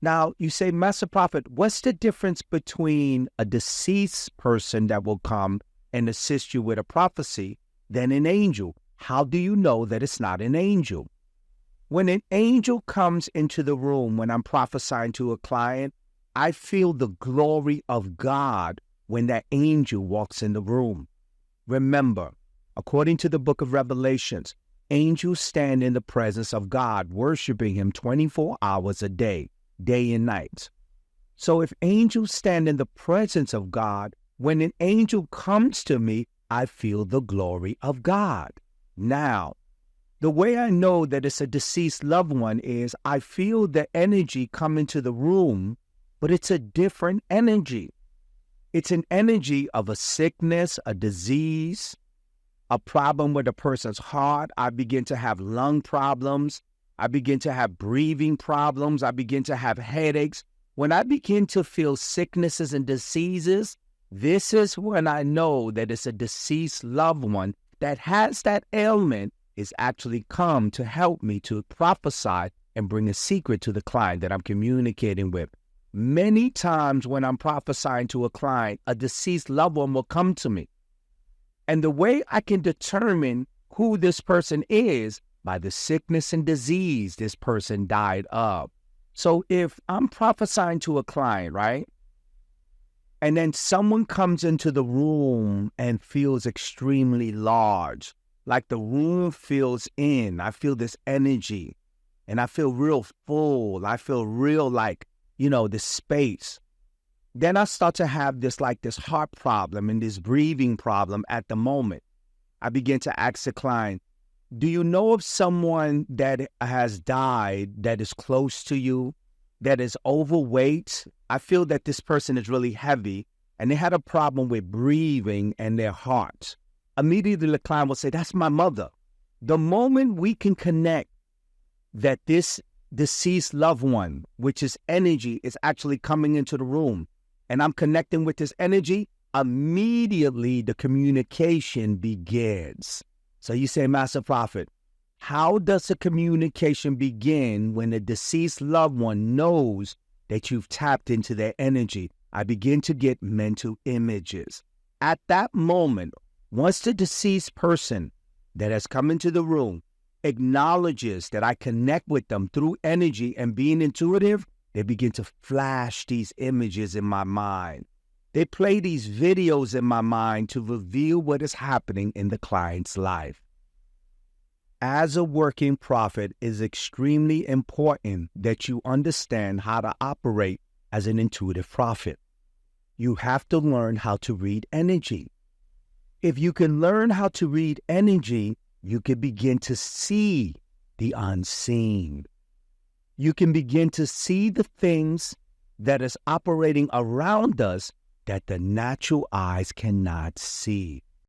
Now, you say, Master Prophet, what's the difference between a deceased person that will come and assist you with a prophecy than an angel? How do you know that it's not an angel? When an angel comes into the room when I'm prophesying to a client, I feel the glory of God when that angel walks in the room. Remember, according to the book of Revelations, angels stand in the presence of God, worshiping him 24 hours a day, day and night. So if angels stand in the presence of God, when an angel comes to me, I feel the glory of God. Now, the way I know that it's a deceased loved one is I feel the energy come into the room, but it's a different energy. It's an energy of a sickness, a disease, a problem with a person's heart. I begin to have lung problems. I begin to have breathing problems. I begin to have headaches. When I begin to feel sicknesses and diseases, this is when I know that it's a deceased loved one that has that ailment is actually come to help me to prophesy and bring a secret to the client that I'm communicating with. Many times when I'm prophesying to a client, a deceased loved one will come to me. And the way I can determine who this person is by the sickness and disease this person died of. So if I'm prophesying to a client, right? And then someone comes into the room and feels extremely large, like the room fills in. I feel this energy and I feel real full. I feel real like, this space. Then I start to have this heart problem and this breathing problem at the moment. I begin to ask the client, do you know of someone that has died that is close to you, that is overweight? I feel that this person is really heavy and they had a problem with breathing and their heart. Immediately the client will say, that's my mother. The moment we can connect that this deceased loved one, which is energy, is actually coming into the room, and I'm connecting with this energy, immediately the communication begins. So you say, Master Prophet, how does the communication begin when a deceased loved one knows that you've tapped into their energy? I begin to get mental images. At that moment, once the deceased person that has come into the room acknowledges that I connect with them through energy and being intuitive, they begin to flash these images in my mind. They play these videos in my mind to reveal what is happening in the client's life. As a working prophet, it is extremely important that you understand how to operate as an intuitive prophet. You have to learn how to read energy. If you can learn how to read energy, you can begin to see the unseen. You can begin to see the things that is operating around us that the natural eyes cannot see.